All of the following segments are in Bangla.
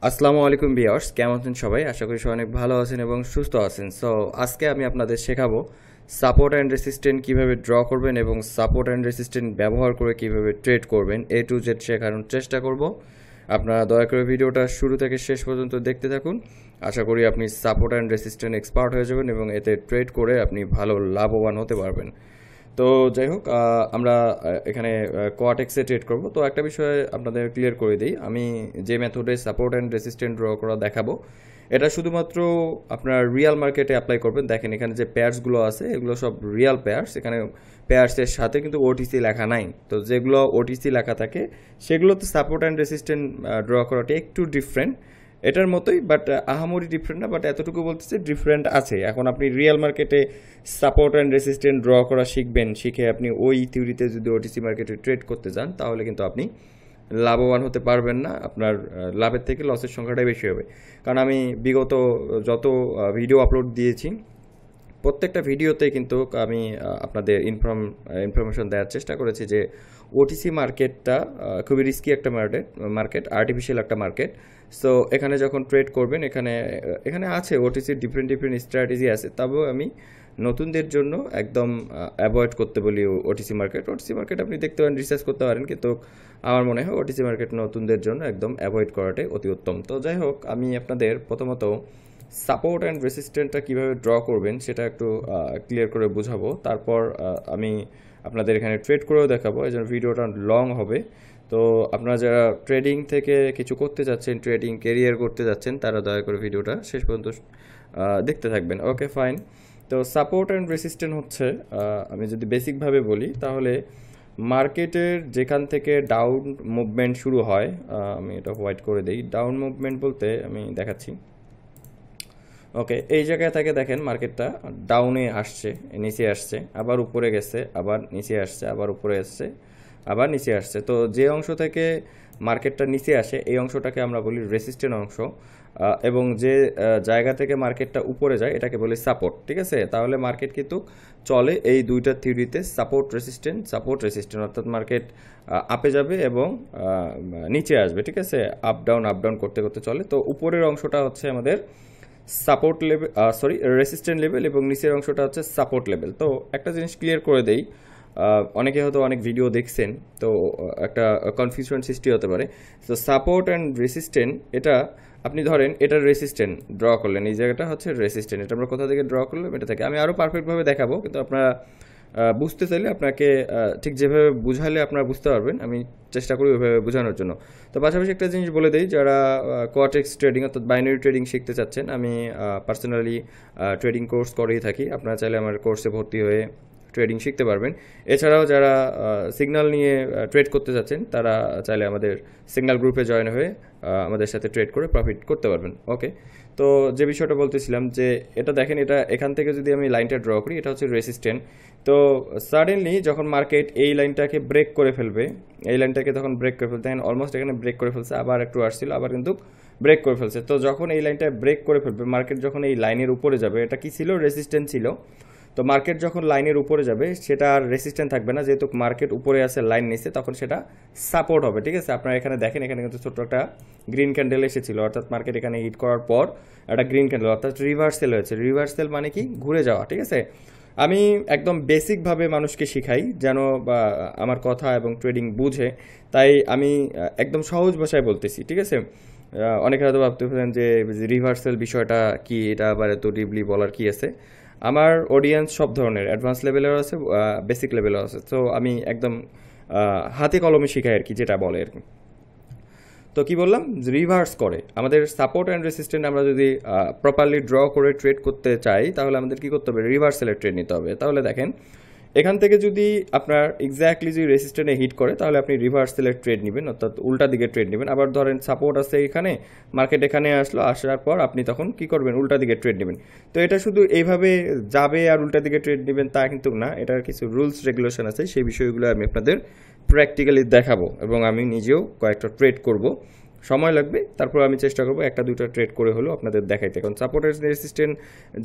আসসালামু আলাইকুম ভিউয়ার্স, কেমন আছেন সবাই? আশা করি সবাই অনেক ভালো আছেন এবং সুস্থ আছেন। সো আজকে আমি আপনাদের শেখাবো সাপোর্ট অ্যান্ড রেসিস্ট্যান্ট কিভাবে ড্র করবেন এবং সাপোর্ট অ্যান্ড রেসিস্ট্যান্ট ব্যবহার করে কিভাবে ট্রেড করবেন, A to Z শেখানোর চেষ্টা করব। আপনারা দয়া করে ভিডিওটা শুরু থেকে শেষ পর্যন্ত দেখতে থাকুন। আশা করি আপনি সাপোর্ট অ্যান্ড রেসিস্ট্যান্ট এক্সপার্ট হয়ে যাবেন এবং এতে ট্রেড করে আপনি ভালো লাভবান হতে পারবেন। তো যাই হোক, আমরা এখানে কোয়াটেক্সে ট্রেড করব। তো একটা বিষয় আপনাদের ক্লিয়ার করে দিই, আমি যে মেথডে সাপোর্ট অ্যান্ড রেসিস্ট্যান্ট ড্র করা দেখাবো, এটা শুধুমাত্র আপনার রিয়াল মার্কেটে অ্যাপ্লাই করবেন। দেখেন এখানে যে পেয়ার্সগুলো আছে এগুলো সব রিয়াল পেয়ার্স, এখানে পেয়ার্সের সাথে কিন্তু ওটিসি লেখা নাই। তো যেগুলো ওটিসি লেখা থাকে সেগুলোতে সাপোর্ট অ্যান্ড রেসিস্ট্যান্ট ড্র করাটা একটু ডিফারেন্ট, এটার মতোই, বাট আহামরি ডিফারেন্ট না, বাট এতটুকু বলতেছে ডিফারেন্ট আছে। এখন আপনি রিয়েল মার্কেটে সাপোর্ট অ্যান্ড রেসিস্ট্যান্ট ড্র করা শিখবেন, শিখে আপনি ওই থিওরিতে যদি ওটিসি মার্কেটে ট্রেড করতে যান তাহলে কিন্তু আপনি লাভবান হতে পারবেন না, আপনার লাভের থেকে লসের সংখ্যাটাই বেশি হবে। কারণ আমি বিগত যত ভিডিও আপলোড দিয়েছি প্রত্যেকটা ভিডিওতে কিন্তু আমি আপনাদের ইনফরমেশন দেওয়ার চেষ্টা করেছি যে ওটিসি মার্কেটটা খুবই রিস্কি একটা মার্কেট, আর্টিফিশিয়াল একটা মার্কেট। সো এখানে যখন ট্রেড করবেন, এখানে এখানে আছে ওটিসির ডিফারেন্ট স্ট্র্যাটেজি আছে, তবেও আমি নতুনদের জন্য একদম অ্যাভয়েড করতে বলি ওটিসি মার্কেট। ওটিসি মার্কেট আপনি দেখতে পারেন, রিসার্চ করতে পারেন, কিন্তু আমার মনে হয় ওটিসি মার্কেট নতুনদের জন্য একদম অ্যাভয়েড করাটাই অতি উত্তম। তো যাই হোক, আমি আপনাদের প্রথমত সাপোর্ট অ্যান্ড রেসিস্ট্যান্টটা কীভাবে ড্র করবেন সেটা একটু ক্লিয়ার করে বোঝাবো। তারপর আমি আপনাদের এখানে ট্রেড করেও দেখাবো, এই জন্য ভিডিওটা লং হবে। তো আপনারা যারা ট্রেডিং থেকে কিছু করতে যাচ্ছেন, ট্রেডিং কেরিয়ার করতে যাচ্ছেন, তারা দয়া করে ভিডিওটা শেষ পর্যন্ত দেখতে থাকবেন। ওকে, ফাইন। তো সাপোর্ট অ্যান্ড রেসিস্ট্যান্ট হচ্ছে, আমি যদি বেসিকভাবে বলি তাহলে মার্কেটের যেখান থেকে ডাউন মুভমেন্ট শুরু হয়, আমি এটা হোয়াইট করে দিই। ডাউন মুভমেন্ট বলতে আমি দেখাচ্ছি। ওকে, এই জায়গায় থেকে দেখেন মার্কেটটা ডাউনে আসছে, নিচে আসছে, আবার উপরে গেছে, আবার নিচে আসছে, আবার উপরে আসছে, আবার নিচে আসছে। তো যে অংশ থেকে মার্কেটটা নিচে আসে এই অংশটাকে আমরা বলি রেসিস্ট্যান্ট অংশ, এবং যে জায়গা থেকে মার্কেটটা উপরে যায় এটাকে বলি সাপোর্ট। ঠিক আছে, তাহলে মার্কেট কিন্তু চলে এই দুইটা থিওরিতে, সাপোর্ট রেসিস্ট্যান্ট, অর্থাৎ মার্কেট আপে যাবে এবং নিচে আসবে। ঠিক আছে, আপ ডাউন করতে করতে চলে। তো উপরের অংশটা হচ্ছে আমাদের সাপোর্ট লেভেল, রেসিস্ট্যান্ট লেভেল, এবং নিচের অংশটা হচ্ছে সাপোর্ট লেভেল। তো একটা জিনিস ক্লিয়ার করে দেই, অনেকে হয়তো অনেক ভিডিও দেখছেন, তো একটা কনফিউশন সৃষ্টি হতে পারে। তো সাপোর্ট অ্যান্ড রেসিস্ট্যান্ট, এটা আপনি ধরেন এটা রেসিস্ট্যান্ট ড্র করলেন, এই জায়গাটা হচ্ছে রেসিস্ট্যান্ট, এটা আমরা কোথা থেকে ড্র করলাম, এটা থেকে আমি আরও পারফেক্টভাবে দেখাবো, কিন্তু আপনারা বুঝতে চাইলে আপনাকে ঠিক যেভাবে বুঝালে আপনারা বুঝতে পারবেন, আমি চেষ্টা করি ওইভাবে বোঝানোর জন্য। তো পাশাপাশি একটা জিনিস বলে দিই, যারা কোয়াটেক্স ট্রেডিং অর্থাৎ বাইনারি ট্রেডিং শিখতে চাচ্ছেন, আমি পার্সোনালি ট্রেডিং কোর্স করেই থাকি। আপনারা চাইলে আমার কোর্সে ভর্তি হয়ে ট্রেডিং শিখতে পারবেন। এছাড়াও যারা সিগন্যাল নিয়ে ট্রেড করতে চাচ্ছেন তারা চাইলে আমাদের সিগন্যাল গ্রুপে জয়েন হয়ে আমাদের সাথে ট্রেড করে প্রফিট করতে পারবেন। ওকে, তো যে বিষয়টা বলতেছিলাম যে এটা দেখেন, এটা এখান থেকে যদি আমি লাইনটা ড্র করি, এটা হচ্ছে রেসিস্ট্যান্ট। তো সাডেনলি যখন মার্কেট এই লাইনটাকে ব্রেক করে ফেলবে, এই লাইনটাকে তখন ব্রেক করে ফেলতে, দেখেন অলমোস্ট এখানে ব্রেক করে ফেলছে, আবার একটু আসছিল, আবার কিন্তু ব্রেক করে ফেলছে। তো যখন এই লাইনটা ব্রেক করে ফেলবে, মার্কেট যখন এই লাইনের উপরে যাবে, এটা কি ছিল? রেসিস্ট্যান্ট ছিল। তো মার্কেট যখন লাইনের উপরে যাবে সেটা আর রেসিস্ট্যান্ট থাকবে না, যেহেতু মার্কেট উপরে আছে লাইন নিচে, তখন সেটা সাপোর্ট হবে। ঠিক আছে, আপনারা এখানে দেখেন, এখানে কিন্তু ছোট্ট একটা গ্রিন ক্যান্ডেল এসেছিল, অর্থাৎ মার্কেট এখানে হিট করার পর একটা গ্রিন ক্যান্ডেল, অর্থাৎ রিভার্সেল হয়েছে। রিভার্সেল মানে কি? ঘুরে যাওয়া। ঠিক আছে, আমি একদম বেসিকভাবে মানুষকে শিখাই যেন বা আমার কথা এবং ট্রেডিং বুঝে, তাই আমি একদম সহজ ভাষায় বলতেছি। ঠিক আছে, অনেকে হয়তো ভাবতে পারেন যে রিভার্সাল বিষয়টা কি, এটা আবার এত ডিপলি বলার কি আছে। আমার অডিয়েন্স সব ধরনের, অ্যাডভান্স লেভেলের আছে, বেসিক লেভেলেও আছে। তো আমি একদম হাতে কলমে শিখাই আর কি, যেটা বলে আর কি। তো কি বললাম, রিভার্স করে আমাদের সাপোর্ট অ্যান্ড রেসিস্ট্যান্ট আমরা যদি প্রপারলি ড্র করে ট্রেড করতে চাই তাহলে আমাদের কি করতে হবে? রিভার্সালের ট্রেড নিতে হবে। তাহলে দেখেন এখান থেকে যদি আপনার এক্স্যাক্টলি যদি রেসিস্ট্যান্টে হিট করে তাহলে আপনি রিভার্সালের ট্রেড নেবেন, অর্থাৎ উল্টা দিকে ট্রেড নেবেন। আবার ধরেন সাপোর্ট আছে এখানে, মার্কেট এখানে আসলো, আসার পর আপনি তখন কি করবেন? উল্টা দিকে ট্রেড নেবেন। তো এটা শুধু এইভাবে যাবে আর উল্টা দিকে ট্রেড নেবেন তা কিন্তু না, এটার কিছু রুলস রেগুলেশন আছে, সেই বিষয়গুলো আমি আপনাদের প্র্যাকটিক্যালি দেখাবো এবং আমি নিজেও কয়েকটা ট্রেড করব। সময় লাগবে, তারপর আমি চেষ্টা করবো একটা দুইটা ট্রেড করে হলেও আপনাদের দেখাইতে। কারণ সাপোর্ট অ্যান্ড রেসিস্ট্যান্ট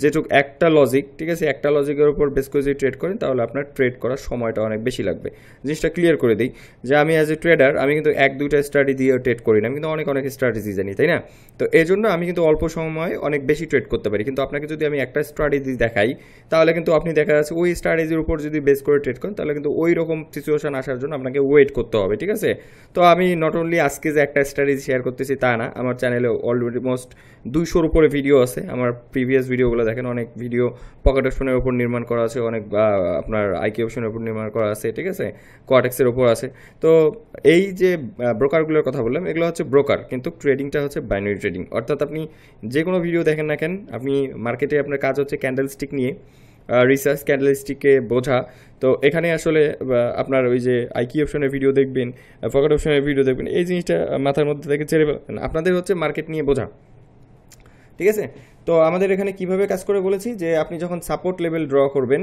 যেটুকু একটা লজিক, ঠিক আছে, একটা লজিকের উপর বেস করে যদি ট্রেড করেন তাহলে আপনার ট্রেড করার সময়টা অনেক বেশি লাগবে। জিনিসটা ক্লিয়ার করে দিই যে আমি অ্যাজ এ ট্রেডার আমি কিন্তু এক দুইটা স্ট্র্যাটেজি দিয়ে ট্রেড করি না, আমি কিন্তু অনেক অনেক স্ট্র্যাটেজি জানি, তাই না? তো এই জন্য আমি কিন্তু অল্প সময়ে অনেক বেশি ট্রেড করতে পারি। কিন্তু আপনাকে যদি আমি একটা স্ট্র্যাটেজি দেখাই তাহলে কিন্তু আপনি দেখা যাচ্ছে ওই স্ট্র্যাটেজির উপর যদি বেস করে ট্রেড করেন তাহলে কিন্তু ওই রকম সিচুয়েশন আসার জন্য আপনাকে ওয়েট করতে হবে, ঠিক আছে? তো আমি নট অনলি আজকে যে একটা স্ট্র্যাটেজি শেয়ার করতেছি তা না, আমার চ্যানেলে অলরেডি মোস্ট 200-র উপরে ভিডিও আছে। আমার প্রিভিয়াস ভিডিওগুলো দেখেন, অনেক ভিডিও পকেট অপশনের উপর নির্মাণ করা আছে, অনেক আপনার আইকি অপশনের উপর নির্মাণ করা আছে, ঠিক আছে, কোয়াটেক্সের উপর আছে। তো এই যে ব্রোকারগুলোর কথা বললাম এগুলো হচ্ছে ব্রোকার, কিন্তু ট্রেডিংটা হচ্ছে বাইনারি ট্রেডিং। অর্থাৎ আপনি যে কোনো ভিডিও দেখেন না কেন, আপনি মার্কেটে আপনার কাজ হচ্ছে ক্যান্ডেল স্টিক নিয়ে রিসার্চ, ক্যান্ডেল স্টিককে বোঝা। তো এখানে আসলে আপনার ওই যে আইকি অপশনের ভিডিও দেখবেন, পকেট অপশনের ভিডিও দেখবেন, এই জিনিসটা মাথার মধ্যে থেকে ছেড়ে ফেলবেন। আপনাদের হচ্ছে মার্কেট নিয়ে বোঝা, ঠিক আছে? তো আমাদের এখানে কিভাবে কাজ করে বলেছি যে আপনি যখন সাপোর্ট লেভেল ড্র করবেন,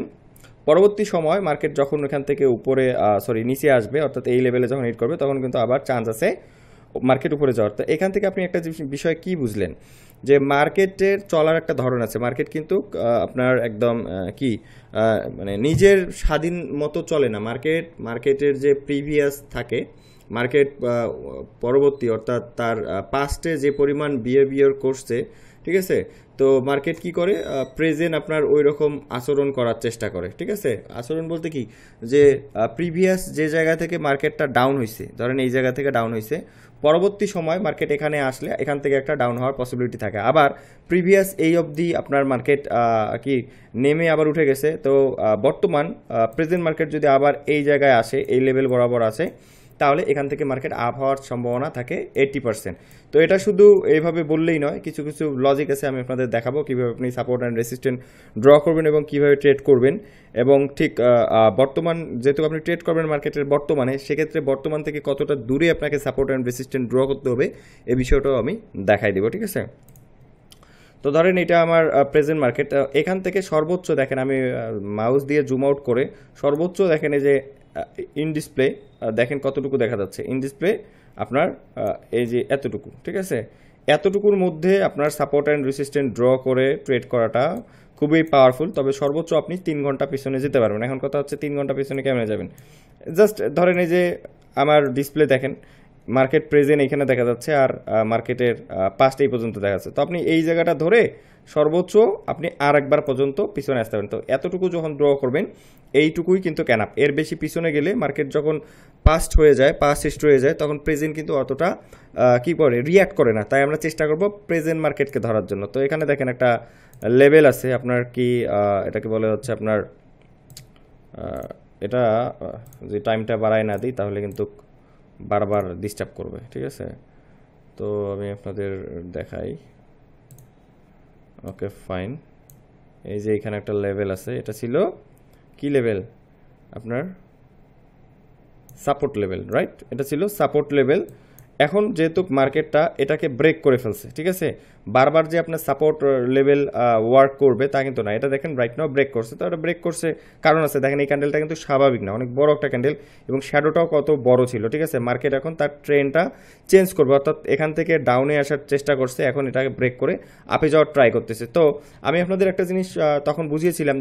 পরবর্তী সময় মার্কেট যখন ওখান থেকে উপরে নিচে আসবে, অর্থাৎ এই লেভেলে যখন হিট করবে তখন কিন্তু আবার চান্স আছে মার্কেট উপরে যাওয়ার। তো এখান থেকে আপনি একটা বিষয় কি বুঝলেন যে মার্কেটের চলার একটা ধরন আছে। মার্কেট কিন্তু আপনার একদম মানে নিজের স্বাধীন মতো চলে না। মার্কেটের যে প্রিভিয়াস থাকে, মার্কেট পরবর্তী অর্থাৎ তার পাস্টে যে পরিমাণ বিহেভিয়ার করছে, ঠিক আছে, তো মার্কেট কি করে, প্রেজেন্ট আপনার ওই রকম আচরণ করার চেষ্টা করে, ঠিক আছে? আচরণ বলতে কি, যে প্রিভিয়াস যে জায়গা থেকে মার্কেটটা ডাউন হয়েছে, ধরেন এই জায়গা থেকে ডাউন হয়েছে, পরবর্তী সময় মার্কেট এখানে আসলে এখান থেকে একটা ডাউন হওয়ার পসিবিলিটি থাকে। আবার প্রিভিয়াস এই অবধি আপনার মার্কেট নেমে আবার উঠে গেছে। তো বর্তমান প্রেজেন্ট মার্কেট যদি আবার এই জায়গায় আসে, এই লেভেল বরাবর আসে, তাহলে এখান থেকে মার্কেট আপ হওয়ার সম্ভাবনা থাকে 80%। তো এটা শুধু এইভাবে বললেই নয়, কিছু কিছু লজিক আছে, আমি আপনাদের দেখাবো কীভাবে আপনি সাপোর্ট অ্যান্ড রেসিস্ট্যান্ট ড্র করবেন এবং কীভাবে ট্রেড করবেন। এবং ঠিক বর্তমান যেহেতু আপনি ট্রেড করবেন মার্কেটের বর্তমানে, সেক্ষেত্রে বর্তমান থেকে কতটা দূরে আপনাকে সাপোর্ট অ্যান্ড রেসিস্ট্যান্ট ড্র করতে হবে এই বিষয়টাও আমি দেখাই দেবো, ঠিক আছে? তো ধরেন এটা আমার প্রেজেন্ট মার্কেট, এখান থেকে সর্বোচ্চ দেখেন, আমি মাউস দিয়ে জুম আউট করে সর্বোচ্চ দেখেন এই যে ইন ডিসপ্লে দেখেন কতটুকু দেখা যাচ্ছে। ইন ডিসপ্লে আপনার এই যে এতটুকু, ঠিক আছে? এতটুকুর মধ্যে আপনার সাপোর্ট অ্যান্ড রেসিস্ট্যান্ট ড্র করে ট্রেড করাটা খুবই পাওয়ারফুল। তবে সর্বোচ্চ আপনি 3 ঘন্টা পিছনে যেতে পারবেন। এখন কথা হচ্ছে 3 ঘন্টা পিছনে কেমনে যাবেন? জাস্ট ধরেন এই যে আমার ডিসপ্লে দেখেন, মার্কেট প্রেজেন্ট এখানে দেখা যাচ্ছে, আর মার্কেটের পাস্ট এই পর্যন্ত দেখা যাচ্ছে। তো আপনি এই জায়গাটা ধরে সর্বোচ্চ আপনি আর একবার পর্যন্ত পিছনে আসতে পারেন। তো এতটুকু যখন ড্র করবেন এইটুকুই কিন্তু ক্যানাপ। এর বেশি পিছনে গেলে মার্কেট যখন পাস্ট হয়ে যায়, পাস্ট হিস্ট হয়ে যায়, তখন প্রেজেন্ট কিন্তু অতটা কি করে, রিয়াক্ট করে না। তাই আমরা চেষ্টা করব প্রেজেন্ট মার্কেটকে ধরার জন্য। তো এখানে দেখেন একটা লেভেল আছে আপনার, কি এটাকে বলে হচ্ছে আপনার এটা যে টাইমটা বাড়ায় না দিই তাহলে কিন্তু বারবার ডিস্টার্ব করবে, ঠিক আছে? তো আমি আপনাদের দেখাই। ওকে ফাইন, এই যে এখানে একটা লেভেল আছে, এটা ছিল কি লেভেল, আপনার সাপোর্ট লেভেল, রাইট? এটা ছিল সাপোর্ট লেভেল। এখন যেহেতু মার্কেটটা এটাকে ব্রেক করে ফেলছে, ঠিক আছে, বারবার যে আপনার সাপোর্ট লেভেল ওয়ার্ক করবে তা কিন্তু না। এটা দেখেন রাইট নাও ব্রেক করছে। তো এটা ব্রেক করছে কারণ আছে, দেখেন এই ক্যান্ডেলটা কিন্তু স্বাভাবিক না, অনেক বড় একটা ক্যান্ডেল এবং শ্যাডোটাও কত বড় ছিল, ঠিক আছে? মার্কেট এখন তার ট্রেন্ডটা চেঞ্জ করবে, অর্থাৎ এখান থেকে ডাউনে আসার চেষ্টা করছে, এখন এটাকে ব্রেক করে আপে যাওয়ার ট্রাই করতেছে। তো আমি আপনাদের একটা জিনিস তখন বুঝিয়েছিলাম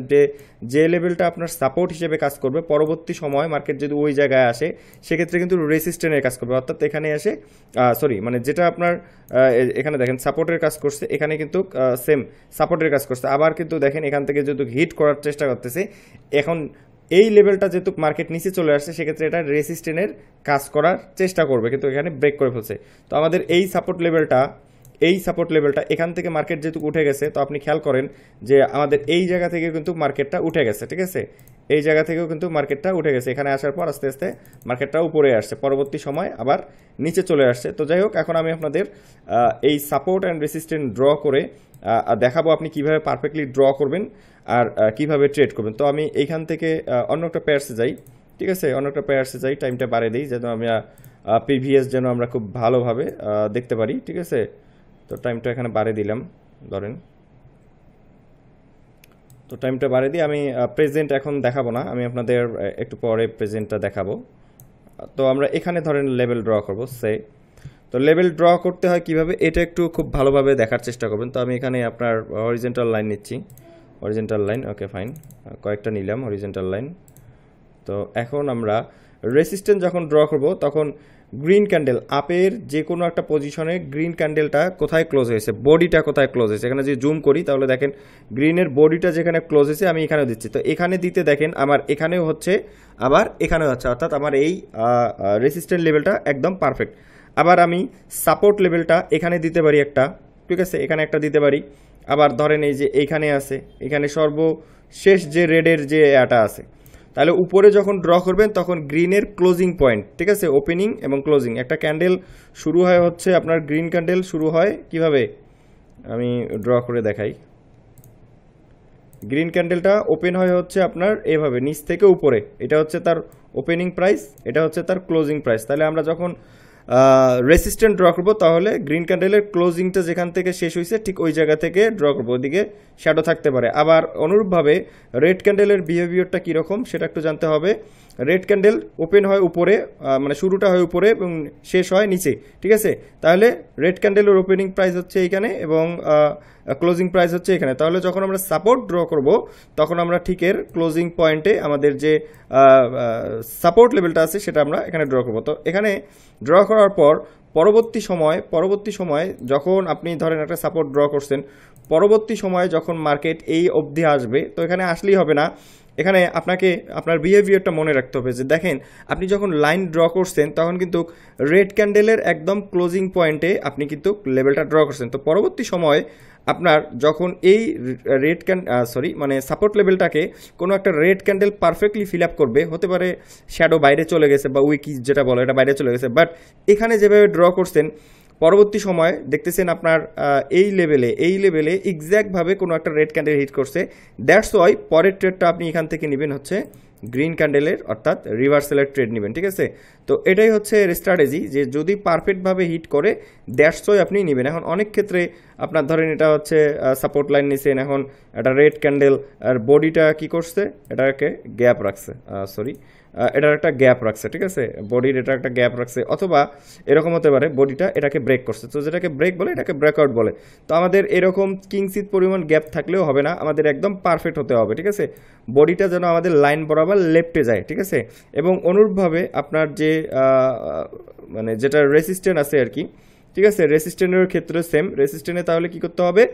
যে লেভেলটা আপনার সাপোর্ট হিসেবে কাজ করবে, পরবর্তী সময় মার্কেট যদি ওই জায়গায় আসে সেক্ষেত্রে কিন্তু রেসিস্ট্যান্টের কাজ করবে। অর্থাৎ এখানে এসে মানে যেটা আপনার এখানে দেখেন সাপোর্টের কাজ করছে, এখানে কিন্তু সেম সাপোর্টের কাজ করছে। আবার কিন্তু দেখেন এখান থেকে যেহেতু হিট করার চেষ্টা করতেছে, এখন এই লেভেলটা যেহেতু মার্কেট নিচে চলে আসছে সেক্ষেত্রে এটা রেসিস্ট্যান্টের কাজ করার চেষ্টা করবে, কিন্তু এখানে ব্রেক করে ফেলছে। তো আমাদের এই সাপোর্ট লেভেলটা এখান থেকে মার্কেট যেহেতু উঠে গেছে, তো আপনি খেয়াল করেন যে আমাদের এই জায়গা থেকে কিন্তু মার্কেটটা উঠে গেছে, ঠিক আছে? এই জায়গা থেকেও কিন্তু মার্কেটটা উঠে গেছে, এখানে আসার পর আস্তে আস্তে মার্কেটটা উপরে আসছে, পরবর্তী সময় আবার নিচে চলে আসছে। তো যাই হোক, এখন আমি আপনাদের এই সাপোর্ট অ্যান্ড রেসিস্ট্যান্ট ড্র করে দেখাবো আপনি কিভাবে পারফেক্টলি ড্র করবেন আর কিভাবে ট্রেড করবেন। তো আমি এইখান থেকে অন্য একটা পেয়ার্সে যাই, ঠিক আছে? অন্য একটা পেয়ার্সে যাই, টাইমটা বাড়িয়ে দিই যেন আমরা প্রিভিয়াস যেন আমরা খুব ভালোভাবে দেখতে পারি, ঠিক আছে? তো টাইমটা এখানে বাড়িয়ে দিলাম, ধরেন। তো টাইমটা বাড়িয়ে দিই। আমি প্রেজেন্ট এখন দেখাবো না, আমি আপনাদের একটু পরে প্রেজেন্টটা দেখাবো। তো আমরা এখানে ধরেন লেভেল ড্র করবো সে। তো লেভেল ড্র করতে হয় কিভাবে, এটা একটু খুব ভালোভাবে দেখার চেষ্টা করবেন। তো আমি এখানে আপনার হরিজেন্টাল লাইন নিচ্ছি, হরিজেন্টাল লাইন, ওকে ফাইন, কয়েকটা নিলাম হরিজেন্টাল লাইন। তো এখন আমরা রেসিস্ট্যান্স যখন ড্র করব তখন গ্রিন ক্যান্ডেল আপের যে কোনো একটা পজিশনে গ্রিন ক্যান্ডেলটা কোথায় ক্লোজ হয়েছে, বডিটা কোথায় ক্লোজ হয়েছে, এখানে যদি জুম করি তাহলে দেখেন গ্রিনের বডিটা যেখানে ক্লোজ হয়েছে আমি এখানেও দিচ্ছি। তো এখানে দিতে দেখেন আমার এখানেও হচ্ছে আবার এখানেও হচ্ছে, অর্থাৎ আমার এই রেসিস্ট্যান্স লেভেলটা একদম পারফেক্ট। আবার আমি সাপোর্ট লেভেলটা এখানে দিতে পারি একটা, ঠিক আছে, এখানে একটা দিতে পারি। আবার ধরেন এই যে এইখানে আছে, এখানে সর্বশেষ যে রেডের যে এটা আছে, তাহলে উপরে যখন ড্র করবেন তখন গ্রিনের ক্লোজিং পয়েন্ট, ঠিক আছে, ওপেনিং এবং ক্লোজিং, একটা ক্যান্ডেল শুরু হয় হচ্ছে আপনার গ্রিন ক্যান্ডেল শুরু হয় কিভাবে আমি ড্র করে দেখাই। গ্রিন ক্যান্ডেলটা ওপেন হয় হচ্ছে আপনার এভাবে নিচ থেকে উপরে, এটা হচ্ছে তার ওপেনিং প্রাইস, এটা হচ্ছে তার ক্লোজিং প্রাইস। তাহলে আমরা যখন রেসিস্ট্যান্ট ড্র করবো তাহলে গ্রিন ক্যান্ডেলের ক্লোজিংটা যেখান থেকে শেষ হয়েছে ঠিক ওই জায়গা থেকে ড্র করবো, ওইদিকে শ্যাডো থাকতে পারে। আবার অনুরূপভাবে রেড ক্যান্ডেলের বিহেভিয়ারটা কীরকম সেটা একটু জানতে হবে। রেড ক্যান্ডেল ওপেন হয় উপরে, মানে শুরুটা হয় উপরে এবং শেষ হয় নিচে, ঠিক আছে। তাহলে রেড ক্যান্ডেলের ওপেনিং প্রাইস হচ্ছে এইখানে এবং ক্লোজিং প্রাইস হচ্ছে এখানে। তাহলে যখন আমরা সাপোর্ট ড্র করব তখন আমরা ঠিক এর ক্লোজিং পয়েন্টে আমাদের যে সাপোর্ট লেভেলটা আছে সেটা আমরা এখানে ড্র করব। তো এখানে ড্র করার পর পরবর্তী সময় যখন আপনি ধরেন একটা সাপোর্ট ড্র করছেন, পরবর্তী সময়ে যখন মার্কেট এই অবধি আসবে, তো এখানে আসলেই হবে না, এখানে আপনাকে আপনার বিহেভিয়ারটা মনে রাখতে হবে যে দেখেন আপনি যখন লাইন ড্র করছেন তখন কিন্তু রেড ক্যান্ডেলের একদম ক্লোজিং পয়েন্টে আপনি কিন্তু লেভেলটা ড্র করছেন। তো পরবর্তী সময় আপনার যখন এই মানে সাপোর্ট লেভেলটাকে কোনো একটা red candle perfectly fill up করবে, হতে পারে শ্যাডো বাইরে চলে গেছে বা উইকি যেটা বলে এটা বাইরে চলে গেছে, বাট এখানে যেভাবে ড্র করছেন পরবর্তী সময় দেখতেছেন আপনার এই লেভেলে এক্স্যাক্টভাবে কোনো একটা রেড ক্যান্ডেল হিট করছে। দ্যাটস ওয়াই পরের ট্রেডটা আপনি এখান থেকে নেবেন হচ্ছে গ্রিন ক্যান্ডেলের, অর্থাৎ রিভার্সালের ট্রেড নেবেন, ঠিক আছে। তো এটাই হচ্ছে স্ট্র্যাটেজি যে যদি পারফেক্টভাবে হিট করে দ্যাটস ওয়াই আপনি নেবেন। এখন অনেক ক্ষেত্রে আপনার ধরেন এটা হচ্ছে সাপোর্ট লাইন নিছেন, এখন একটা রেড ক্যান্ডেল আর বডিটা কি করছে, এটাকে গ্যাপ রাখছে, এটার একটা গ্যাপ রাখছে, ঠিক আছে, বডির এটা একটা গ্যাপ রাখছে, অথবা এরকম হতে পারে বডিটা এটাকে ব্রেক করছে, তো যেটাকে ব্রেক বলে এটাকে ব্রেকআউট বলে। তো আমাদের এরকম কিংসিত পরিমাণ গ্যাপ থাকলেও হবে না, আমাদের একদম পারফেক্ট হতে হবে, ঠিক আছে, বডিটা যেন আমাদের লাইন বরাবর লেফটে যায়, ঠিক আছে। এবং অনুরূপভাবে আপনার যে মানে যেটা রেসিস্ট্যান্ট আছে আর কি, ঠিক আছে, রেসিস্ট্যান্টের ক্ষেত্রে সেম, রেসিস্ট্যান্টে তাহলে কি করতে হবে,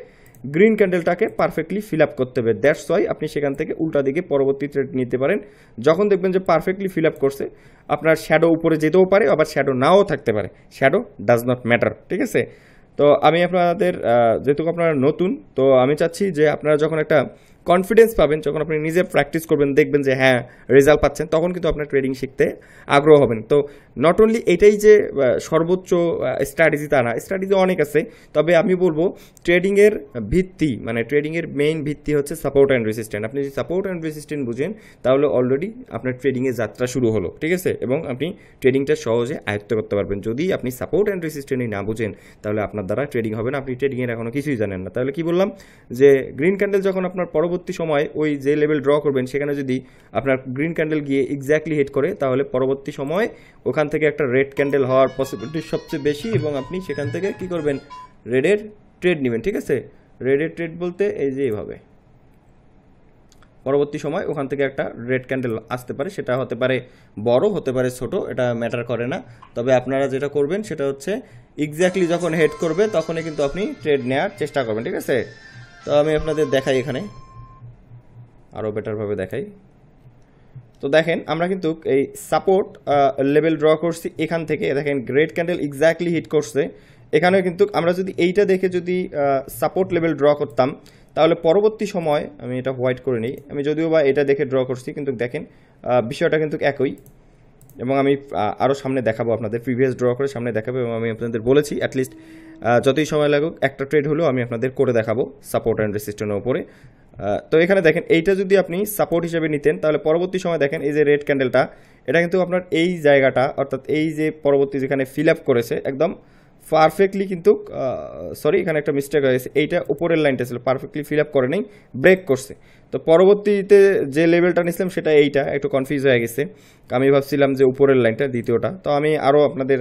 গ্রিন ক্যান্ডেলটাকে পারফেক্টলি ফিল আপ করতে হবে। দ্যাটস ওয়াই আপনি সেখান থেকে উল্টা দিকে পরবর্তী ট্রেড নিতে পারেন। যখন দেখবেন যে পারফেক্টলি ফিল আপ করছে, আপনার শ্যাডো উপরে যেতেও পারে, আবার শ্যাডো নাও থাকতে পারে, শ্যাডো ডাজ নট ম্যাটার, ঠিক আছে। তো আমি আপনাদের যেহেতু আপনারা নতুন, তো আমি চাচ্ছি যে আপনারা যখন একটা কনফিডেন্স পাবেন, যখন আপনি নিজে প্র্যাকটিস করবেন, দেখবেন যে হ্যাঁ রেজাল্ট পাচ্ছেন, তখন কিন্তু আপনার ট্রেডিং শিখতে আগ্রহ হবেন। তো নট অনলি এটাই যে সর্বোচ্চ স্ট্র্যাটেজি তা না, স্ট্র্যাটেজি অনেক আছে, তবে আমি বলবো ট্রেডিংয়ের ভিত্তি, মানে ট্রেডিংয়ের মেইন ভিত্তি হচ্ছে সাপোর্ট অ্যান্ড রেসিস্ট্যান্ট। আপনি যদি সাপোর্ট অ্যান্ড রেসিস্ট্যান্ট বুঝেন তাহলে অলরেডি আপনার ট্রেডিংয়ের যাত্রা শুরু হলো, ঠিক আছে, এবং আপনি ট্রেডিংটা সহজে আয়ত্ত করতে পারবেন। যদি আপনি সাপোর্ট অ্যান্ড রেসিস্ট্যান্টই না বুঝেন তাহলে আপনার দ্বারা ট্রেডিং হবে না, আপনি ট্রেডিংয়ের এখনও কিছুই জানেন না। তাহলে কি বললাম যে গ্রিন ক্যান্ডেল যখন আপনার পরবর্তী সময় ওই যে লেভেল ড্র করবেন সেখানে যদি আপনার গ্রিন ক্যান্ডেল গিয়ে এক্স্যাক্টলি হিট করে, তাহলে পরবর্তী সময় ওখান থেকে একটা রেড ক্যান্ডেল হওয়ার পসিবিলিটি সবচেয়ে বেশি, এবং আপনি সেখান থেকে কি করবেন, রেডের ট্রেড নেবেন, ঠিক আছে। রেডের ট্রেড বলতে এই যে এইভাবে পরবর্তী সময় ওখান থেকে একটা রেড ক্যান্ডেল আসতে পারে, সেটা হতে পারে বড়, হতে পারে ছোট, এটা ম্যাটার করে না। তবে আপনারা যেটা করবেন সেটা হচ্ছে এক্স্যাক্টলি যখন হেড করবে তখনই কিন্তু আপনি ট্রেড নেওয়ার চেষ্টা করবেন, ঠিক আছে। তো আমি আপনাদের দেখাই, এখানে আরও বেটারভাবে দেখাই। তো দেখেন আমরা কিন্তু এই সাপোর্ট লেভেল ড্র করছি, এখান থেকে দেখেন রেড ক্যান্ডেল এক্স্যাক্টলি হিট করছে, এখানে কিন্তু আমরা যদি এইটা দেখে যদি সাপোর্ট লেভেল ড্র করতাম তাহলে পরবর্তী সময়, আমি এটা হোয়াইট করে নিই, আমি যদিও বা এটা দেখে ড্র করছি কিন্তু দেখেন বিষয়টা কিন্তু একই, এবং আমি আরও সামনে দেখাবো আপনাদের, প্রিভিয়াস ড্র করে সামনে দেখাবো, এবং আমি আপনাদের বলেছি অ্যাটলিস্ট যতই সময় লাগুক একটা ট্রেড হলেও আমি আপনাদের করে দেখাবো সাপোর্ট অ্যান্ড রেসিস্ট্যান্টের উপরে। তো এখানে দেখেন এইটা যদি আপনি সাপোর্ট হিসেবে নিতেন তাহলে পরবর্তী সময় দেখেন এই যে রেড ক্যান্ডেলটা, এটা কিন্তু আপনার এই জায়গাটা, অর্থাৎ এই যে পরবর্তী যেখানে ফিল আপ করেছে একদম পারফেক্টলি কিন্তু সরি এখানে একটা মিস্টেক হয়ে গেছে, এইটা উপরের লাইনটা ছিল পারফেক্টলি ফিল আপ করে নেই, ব্রেক করছে। তো পরবর্তীতে যে লেভেলটা নিয়েছিলাম সেটা এইটা, একটু কনফিউজ হয়ে গেছে। আমি ভাবছিলাম যে উপরের লাইনটা দ্বিতীয়টা, তো আমি আরও আপনাদের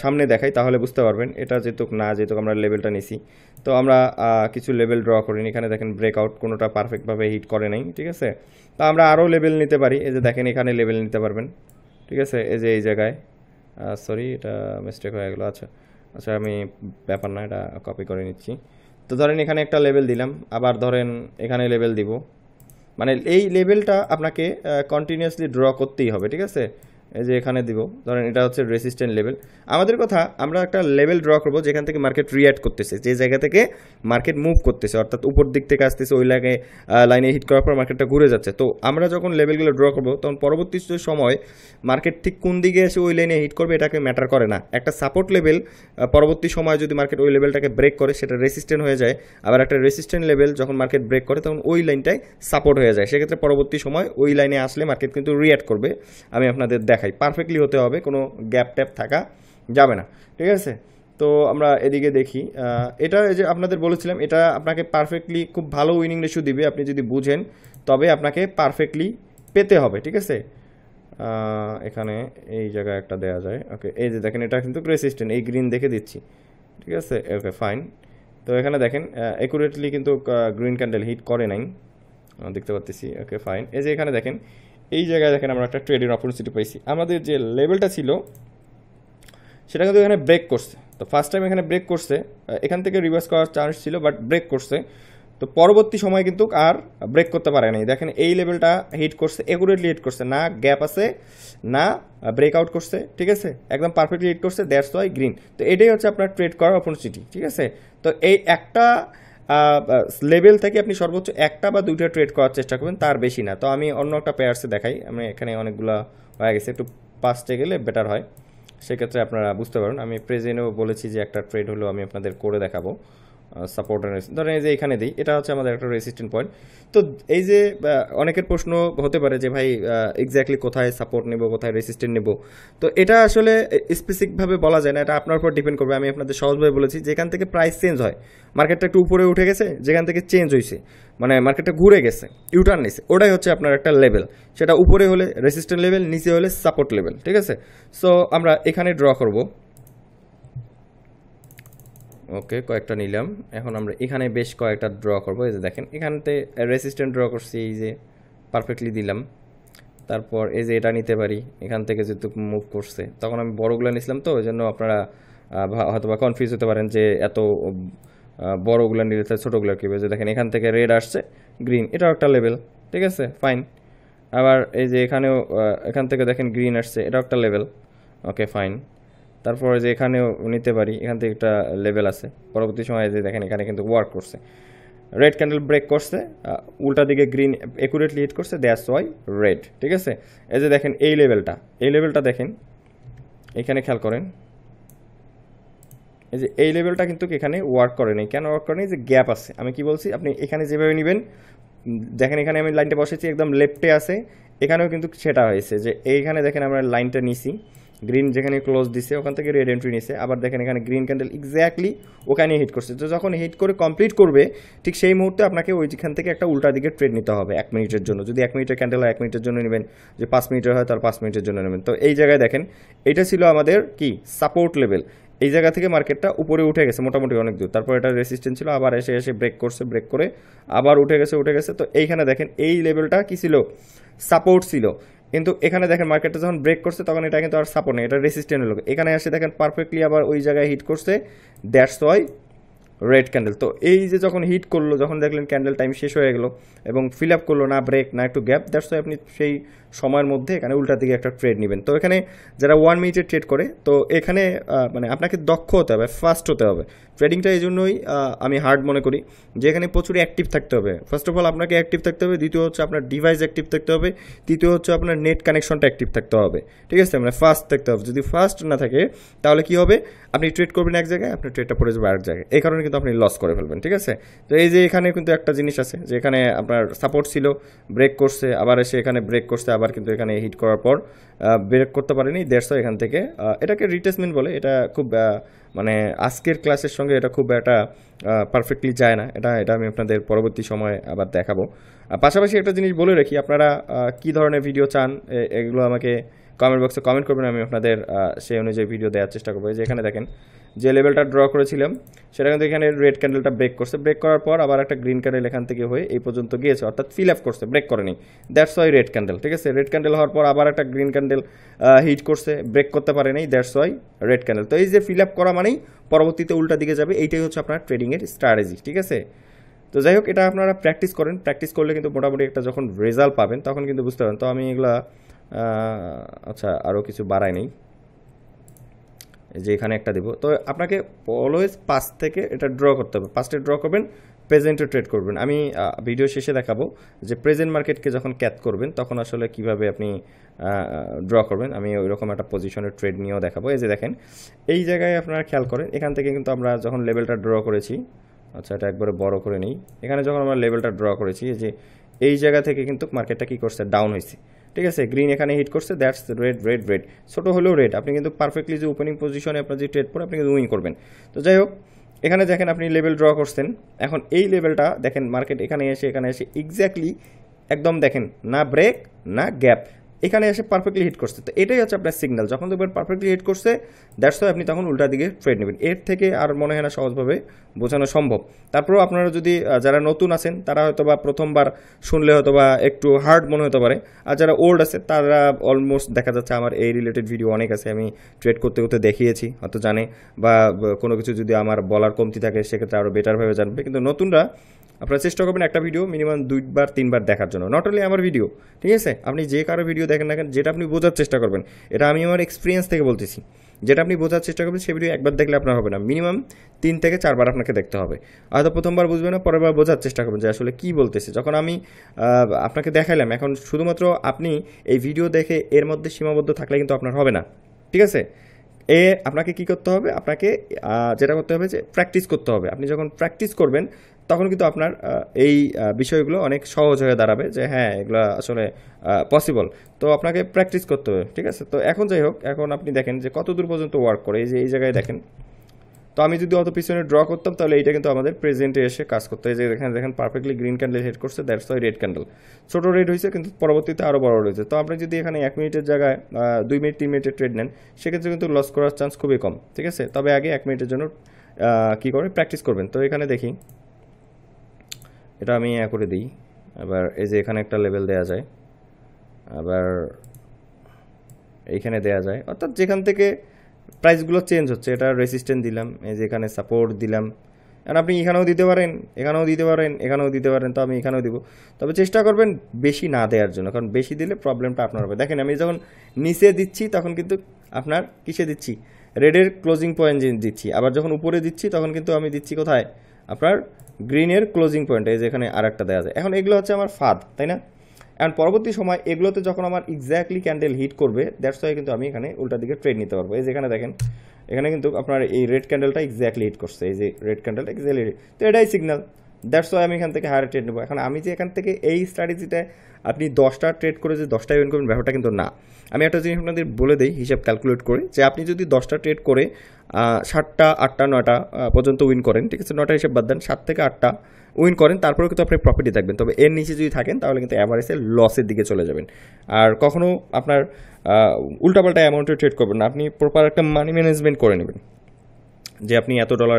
সামনে দেখাই তাহলে বুঝতে পারবেন। এটা যেহেতু না, যেহেতু আমরা লেভেলটা নিছি, তো আমরা কিছু লেভেল ড্র করি। এখানে দেখেন ব্রেকআউট কোনোটা পারফেক্টভাবে হিট করে নাই, ঠিক আছে। তো আমরা আরও লেভেল নিতে পারি, এই যে দেখেন এখানে লেভেল নিতে পারবেন, ঠিক আছে। এই যে এই জায়গায় সরি এটা মিস্টেক হয়ে গেলো। আচ্ছা আচ্ছা, আমি ব্যাপার না, এটা কপি করে নিচ্ছি। তো ধরেন এখানে একটা লেভেল দিলাম, আবার ধরেন এখানে লেভেল দিব, মানে এই লেভেলটা আপনাকে কন্টিনিউয়াসলি ড্র করতেই হবে, ঠিক আছে। এই যে এখানে দিব, ধরেন এটা হচ্ছে রেসিস্ট্যান্ট লেভেল। আমাদের কথা, আমরা একটা লেভেল ড্র করবো যেখান থেকে মার্কেট রিঅ্যাক্ট করতেছে, যে জায়গা থেকে মার্কেট মুভ করতেছে, অর্থাৎ উপর দিক থেকে আসতেছে, ওই লাইনে হিট করার পর মার্কেটটা ঘুরে যাচ্ছে। তো আমরা যখন লেভেলগুলো ড্র করবো, তখন পরবর্তী সময় মার্কেট ঠিক কোন দিকে এসে ওই লাইনে হিট করবে এটাকে ম্যাটার করে না। একটা সাপোর্ট লেভেল পরবর্তী সময় যদি মার্কেট ওই লেভেলটাকে ব্রেক করে সেটা রেসিস্ট্যান্ট হয়ে যায়, আবার একটা রেসিস্ট্যান্ট লেভেল যখন মার্কেট ব্রেক করে তখন ওই লাইনটাই সাপোর্ট হয়ে যায়। সেক্ষেত্রে পরবর্তী সময় ওই লাইনে আসলে মার্কেট কিন্তু রিঅ্যাক্ট করবে। আমি আপনাদের দেখাই, পারফেক্টলি হতে হবে, কোনো গ্যাপ ট্যাপ থাকা যাবে না, ঠিক আছে। তো আমরা এদিকে দেখি, এটা এই যে আপনাদের বলেছিলাম, এটা আপনাকে পারফেক্টলি খুব ভালো উইনিং রেশিও দিবে, আপনি যদি বুঝেন তবে আপনাকে পারফেক্টলি পেতে হবে, ঠিক আছে। এখানে এই জায়গায় একটা দেওয়া যায়, ওকে। এই যে দেখেন এটা কিন্তু রেসিস্ট্যান্ট, এই গ্রিন দেখে দিচ্ছি, ঠিক আছে, ওকে ফাইন। তো এখানে দেখেন অ্যাকুরেটলি কিন্তু গ্রিন ক্যান্ডেল হিট করে নাই, দেখতে পাচ্ছি, ওকে ফাইন। এই যে এখানে দেখেন এই জায়গায় দেখেন আমরা একটা ট্রেডের অপরচুনিটি পাইছি। আমাদের যে লেভেলটা ছিল সেটা কিন্তু এখানে ব্রেক করছে। তো ফার্স্ট টাইম এখানে ব্রেক করছে, এখান থেকে রিভার্স করার চান্স ছিল, বাট ব্রেক করছে। তো পরবর্তী সময় কিন্তু আর ব্রেক করতে পারে নাই। দেখেন এই লেভেলটা হিট করছে, একুরেটলি হিট করছে, না গ্যাপ আছে না ব্রেকআউট করছে, ঠিক আছে, একদম পারফেক্টলি হিট করছে, দ্যাটস ওয়াই গ্রিন। তো এটাই হচ্ছে আপনার ট্রেড করার অপরচুনিটি, ঠিক আছে। তো এই একটা লেভেল থেকে আপনি সর্বোচ্চ একটা বা দুইটা ট্রেড করার চেষ্টা করবেন, তার বেশি না। তো আমি অন্য একটা পেয়ার্সে দেখাই, আমি এখানে অনেকগুলো হয়ে গেছে, একটু পাস্টে গেলে বেটার হয়, সেক্ষেত্রে আপনারা বুঝতে পারেন। আমি প্রেজেন্টেও বলেছি যে একটা ট্রেড হলো আমি আপনাদের করে দেখাবো, সাপোর্ট অ্যান্ড ধরেন এই যে এখানে দিই, এটা হচ্ছে আমাদের একটা রেসিস্ট্যান্ট পয়েন্ট। তো এই যে অনেকের প্রশ্ন হতে পারে যে ভাই এক্স্যাক্টলি কোথায় সাপোর্ট নেব, কোথায় রেসিস্ট্যান্ট নেব। তো এটা আসলে স্পেসিফিকভাবে বলা যায় না, এটা আপনার উপর ডিপেন্ড করবে। আমি আপনাদের সহজভাবে বলেছি, যেখান থেকে প্রাইস চেঞ্জ হয়, মার্কেটটা একটু উপরে উঠে গেছে, যেখান থেকে চেঞ্জ হয়েছে, মানে মার্কেটটা ঘুরে গেছে, ইউটার্ন নিছে, ওটাই হচ্ছে আপনার একটা লেভেল। সেটা উপরে হলে রেসিস্ট্যান্ট লেভেল, নিচে হলে সাপোর্ট লেভেল, ঠিক আছে। সো আমরা এখানে ড্র করব, ওকে, কয়েকটা নিলাম। এখন আমরা এখানে বেশ কয়েকটা ড্র করবো। এই যে দেখেন এখানতে রেসিস্ট্যান্ট ড্র করছি, এই যে পারফেক্টলি দিলাম। তারপর এই যে এটা নিতে পারি, এখান থেকে যেহেতু মুভ করছে, তখন আমি বড়গুলো নিয়েছিলাম, তো ওই জন্য আপনারা হয়তো বা কনফিউজ হতে পারেন যে এত বড়গুলো নিলে তাহলে ছোটোগুলো কী হবে। যে দেখেন এখান থেকে রেড আসছে, গ্রিন, এটাও একটা লেভেল, ঠিক আছে, ফাইন। আবার এই যে এখানেও এখান থেকে দেখেন গ্রিন আসছে, এটাও একটা লেভেল, ওকে ফাইন। তারপরে যে এখানেও নিতে পারি, এখান থেকে একটা লেভেল আছে। পরবর্তী সময়ে যে দেখেন এখানে কিন্তু ওয়ার্ক করছে, রেড ক্যান্ডেল ব্রেক করছে, উল্টা দিকে গ্রিন একুরেটলি হিট করছে, দ্যাটস ওয়াই রেড, ঠিক আছে। এই যে দেখেন এই লেভেলটা দেখেন, এখানে খেয়াল করেন, এই যে এই লেভেলটা কিন্তু এখানে ওয়ার্ক করে নাই। কেন ওয়ার্ক করে নাই? যে গ্যাপ আছে। আমি কি বলছি, আপনি এখানে যেভাবে নেবেন, দেখেন এখানে আমি লাইনটা বসেছি একদম লেফটে আছে, এখানেও কিন্তু সেটা হয়েছে যে এইখানে দেখেন আমরা লাইনটা নিছি, গ্রিন যেখানে ক্লোজ দিছে ওখান থেকে রেড এন্ট্রি নিছে, আবার দেখেন এখানে গ্রিন ক্যান্ডেল এক্স্যাক্টলি ওখানে হিট করছে। তো যখন হিট করে কমপ্লিট করবে, ঠিক সেই মুহূর্তে আপনাকে ওইখান থেকে একটা উল্টা দিকে ট্রেড নিতে হবে 1 মিনিটের জন্য। যদি 1 মিনিটের ক্যান্ডেল হয় 1 মিনিটের জন্য নেবেন, যে 5 মিনিটের হয় তার 5 মিনিটের জন্য নেবেন। তো এই জায়গায় দেখেন এটা ছিল আমাদের কি সাপোর্ট লেভেল। এই জায়গা থেকে মার্কেটটা উপরে উঠে গেছে মোটামুটি অনেক দূর, তারপর এটা রেসিস্ট্যান্স ছিল, আবার এসে এসে ব্রেক করছে, ব্রেক করে আবার উঠে গেছে। তো এইখানে দেখেন এই লেভেলটা কি ছিল, সাপোর্ট ছিল। কিন্তু এখানে দেখেন মার্কেটটা যখন ব্রেক করছে তখন এটা কিন্তু আর সাপোর্ট নেই, এটা রেসিস্ট্যান্ট হলো। এখানে এসে দেখেন পারফেক্টলি আবার ওই জায়গায় হিট করছে, দ্যাটস ওয়াই রেড ক্যান্ডেল। তো এই যে যখন হিট করলো, যখন দেখলেন ক্যান্ডেল টাইম শেষ হয়ে গেল এবং ফিল আপ করলো, না ব্রেক না একটু গ্যাপ, দ্যাটস ওয়াই আপনি সেই সময়ের মধ্যে এখানে উল্টা দিকে একটা ট্রেড নেবেন। তো এখানে যারা 1 মিনিটের ট্রেড করে, তো এখানে মানে আপনাকে দক্ষ হতে হবে, ফাস্ট হতে হবে। ট্রেডিংটা এই জন্যই আমি হার্ড মনে করি, যে এখানে প্রচুর অ্যাক্টিভ থাকতে হবে। ফার্স্ট অফ অল আপনাকে অ্যাক্টিভ থাকতে হবে, দ্বিতীয় হচ্ছে আপনার ডিভাইস অ্যাক্টিভ থাকতে হবে, তৃতীয় হচ্ছে আপনার নেট কানেকশনটা অ্যাক্টিভ থাকতে হবে, ঠিক আছে, মানে ফাস্ট থাকতে হবে। যদি ফাস্ট না থাকে তাহলে কি হবে, আপনি ট্রেড করবেন এক জায়গায়, আপনার ট্রেডটা পড়ে যাবে আরেক জায়গায়, এই কারণে কিন্তু আপনি লস করে ফেলবেন, ঠিক আছে। তো এই যে এখানে কিন্তু একটা জিনিস আছে, যে এখানে আপনার সাপোর্ট ছিল, ব্রেক করছে, আবার এসে এখানে ব্রেক করছে, আবার কিন্তু এখানে হিট করার পর ব্রেক করতে পারেনি, 150 এখান থেকে এটাকে রিটেসমেন্ট বলে। এটা খুব মানে আজকের ক্লাসের সঙ্গে এটা খুব একটা পারফেক্টলি যায় না, এটা এটা আমি আপনাদের পরবর্তী সময়ে আবার দেখাবো। পাশাপাশি একটা জিনিস বলে রাখি, আপনারা কী ধরনের ভিডিও চান এগুলো আমাকে কমেন্ট বক্সে কমেন্ট করবেন, আমি আপনাদের সেই অনুযায়ী ভিডিও দেওয়ার চেষ্টা করবো। যে এখানে দেখেন যে লেভেলটা ড্র করেছিলাম সেটা কিন্তু এখানে রেড ক্যান্ডেলটা ব্রেক করছে, ব্রেক করার পর আবার একটা গ্রিন ক্যান্ডেল এখান থেকে হয়ে এই পর্যন্ত গিয়েছে, অর্থাৎ ফিল আপ করছে, ব্রেক করেনি, দ্যাটস ওয়াই রেড ক্যান্ডেল। ঠিক আছে, রেড ক্যান্ডেল হওয়ার পর আবার একটা গ্রিন ক্যান্ডেল হিট করছে, ব্রেক করতে পারে নাই, দ্যাটস ওয়াই রেড ক্যান্ডেল। তো এই যে ফিল আপ করা মানেই পরবর্তীতে উল্টা দিকে যাবে, এইটাই হচ্ছে আপনার ট্রেডিংয়ের স্ট্র্যাটেজি। ঠিক আছে, তো যাই হোক এটা আপনারা প্র্যাকটিস করেন, প্র্যাকটিস করলে কিন্তু মোটামুটি একটা যখন রেজাল্ট পাবেন তখন কিন্তু বুঝতে পারেন। তো আমি এগুলা আচ্ছা আরও কিছু বাড়াই নেই, যে এখানে একটা দেবো। তো আপনাকে অলওয়েজ পাস্ট থেকে এটা ড্র করতে হবে, পাস্টে ড্র করবেন, প্রেজেন্টে ট্রেড করবেন। আমি ভিডিও শেষে দেখাবো যে প্রেজেন্ট মার্কেটকে যখন ক্যাচ করবেন তখন আসলে কিভাবে আপনি ড্র করবেন, আমি ওই রকম একটা পজিশনের ট্রেড নিয়েও দেখাবো। এই যে দেখেন এই জায়গায় আপনারা খেয়াল করেন, এখান থেকে কিন্তু আমরা যখন লেভেলটা ড্র করেছি, আচ্ছা এটা একবারে বড় করে নিই, এখানে যখন আমরা লেভেলটা ড্র করেছি যে এই জায়গা থেকে কিন্তু মার্কেটটা কী করছে, ডাউন হয়েছে। ঠিক আছে, গ্রিন এখানে হিট করছে, দ্যাটস রেড রেড রেড, ছোটো হলেও রেড, আপনি কিন্তু পারফেক্টলি যে ওপেনিং পজিশনে আপনার যে ট্রেড পড়ে আপনি কিন্তু উইন করবেন। তো যাই হোক এখানে দেখেন আপনি লেভেল ড্র করছেন, এখন এই লেভেলটা দেখেন মার্কেট এখানে এসে এক্স্যাক্টলি একদম দেখেন না ব্রেক না গ্যাপ, এখানে এসে পারফেক্টলি হিট করছে। তো এটাই হচ্ছে আপনার সিগন্যাল, যখন দেখবেন পারফেক্টলি হিট করছে দ্যাটস ওয়াই আপনি তখন উল্টা দিকে ট্রেড নেবেন। এর থেকে আর মনে হয় না সহজভাবে বোঝানো সম্ভব। তারপরেও আপনারা যদি যারা নতুন আছেন তারা হয়তো বা প্রথমবার শুনলে হয়তো বা একটু হার্ড মনে হতে পারে, আর যারা ওল্ড আছে তারা অলমোস্ট দেখা যাচ্ছে আমার এই রিলেটেড ভিডিও অনেক আছে, আমি ট্রেড করতে করতে দেখিয়েছি, হয়তো জানে, বা কোনো কিছু যদি আমার বলার কমতি থাকে সেক্ষেত্রে আরও বেটারভাবে জানবে। কিন্তু নতুনরা আপনারা চেষ্টা করবেন একটা ভিডিও মিনিমাম 2-3 বার দেখার জন্য, নট অনলি আমার ভিডিও। ঠিক আছে, আপনি যে কারো ভিডিও দেখেন না কেন, যেটা আপনি বোঝার চেষ্টা করবেন, এটা আমি আমার এক্সপিরিয়েন্স থেকে বলতেছি, যেটা আপনি বোঝার চেষ্টা করবেন সেই ভিডিও একবার দেখলে আপনার হবে না, মিনিমাম 3 থেকে 4 বার আপনাকে দেখতে হবে। হয়তো প্রথমবার বুঝবেন না, পরের বার বোঝার চেষ্টা করবেন যে আসলে কী বলতেছে। যখন আমি আপনাকে দেখাইলাম, এখন শুধুমাত্র আপনি এই ভিডিও দেখে এর মধ্যে সীমাবদ্ধ থাকলে কিন্তু আপনার হবে না। ঠিক আছে, আপনাকে কি করতে হবে, আপনাকে যেটা করতে হবে যে প্র্যাকটিস করতে হবে। আপনি যখন প্র্যাকটিস করবেন তখন কিন্তু আপনার এই বিষয়গুলো অনেক সহজ হয়ে দাঁড়াবে, যে হ্যাঁ এগুলো আসলে পসিবল। তো আপনাকে প্র্যাকটিস করতে হবে। ঠিক আছে, তো এখন যাই হোক, এখন আপনি দেখেন যে কত দূর পর্যন্ত ওয়ার্ক করে, এই যে এই জায়গায় দেখেন। তো আমি যদি অত পিছনে ড্র করতাম তাহলে এইটা কিন্তু আমাদের প্রেজেন্টে এসে কাজ করতে হয়। যে এখানে দেখেন পারফেক্টলি গ্রিন ক্যান্ডেল হেড করছে, দ্যাটস ওয়াই রেড ক্যান্ডেল, ছোটো রেড হয়েছে কিন্তু পরবর্তীতে আরও বড় রয়েছে। তো আপনি যদি এখানে 1 মিনিটের জায়গায় 2 মিনিট 3 মিনিটের ট্রেড নেন সেক্ষেত্রে কিন্তু লস করার চান্স খুবই কম। ঠিক আছে, তবে আগে 1 মিনিটের জন্য কী করে প্র্যাকটিস করবেন। তো এখানে দেখি এটা আমি করে দিই, আবার এই যে এখানে একটা লেভেল দেওয়া যায়, আবার এইখানে দেওয়া যায়, অর্থাৎ যেখান থেকে প্রাইসগুলো চেঞ্জ হচ্ছে, এটা রেসিস্ট্যান্ট দিলাম, এই যে এখানে সাপোর্ট দিলাম। কারণ আপনি এখানেও দিতে পারেন, এখানেও দিতে পারেন, এখানেও দিতে পারেন, তো আমি এখানেও দিব। তবে চেষ্টা করবেন বেশি না দেওয়ার জন্য, কারণ বেশি দিলে প্রবলেমটা আপনার হবে। দেখেন আমি যখন নিচে দিচ্ছি তখন কিন্তু আপনার কিসে দিচ্ছি, রেডের ক্লোজিং পয়েন্ট দিচ্ছি, আবার যখন উপরে দিচ্ছি তখন কিন্তু আমি দিচ্ছি কোথায়, আপনার গ্রিনের ক্লোজিং পয়েন্ট, এই যে এখানে আর একটা দেওয়া যায়। এখন এগুলো হচ্ছে আমার ফাঁদ, তাই না? অ্যান্ড পরবর্তী সময় এগুলোতে যখন আমার এক্স্যাক্টলি ক্যান্ডেল হিট করবে দ্যাটস ওয়াই কিন্তু আমি এখানে উল্টা দিকে ট্রেড নিতে পারবো। এই যে এখানে দেখেন, এখানে কিন্তু আপনার এই রেড ক্যান্ডেলটা এক্স্যাক্টলি হিট করছে, এই যে রেড ক্যান্ডেলটা এক্স্যাক্টলি হিট, তো এটাই সিগন্যাল, দ্যাটস ওয়াই আমি এখান থেকে হায়ার ট্রেড নেবো। এখন আমি যে এখান থেকে এই স্ট্র্যাটেজিটা আপনি 10টা ট্রেড করে যে 10টাই উইন করবেন ব্যাপারটা কিন্তু না। আমি একটা জিনিস আপনাদের বলে দিই হিসাব ক্যালকুলেট করে, যে আপনি যদি 10টা ট্রেড করে 7টা 8টা 9টা পর্যন্ত উইন করেন, ঠিক আছে, 9টা হিসাব বাদ দেন, 7 থেকে 8টা উইন করেন, তারপরেও কিন্তু আপনি প্রফিটে থাকবেন। তবে এর নিচে যদি থাকেন তাহলে কিন্তু অ্যাভারেজে লসের দিকে চলে যাবেন। আর কখনও আপনার উল্টাপাল্টা অ্যামাউন্টে ট্রেড করবেন না, আপনি প্রপার একটা মানি ম্যানেজমেন্ট করে নেবেন, যে আপনি এত ডলার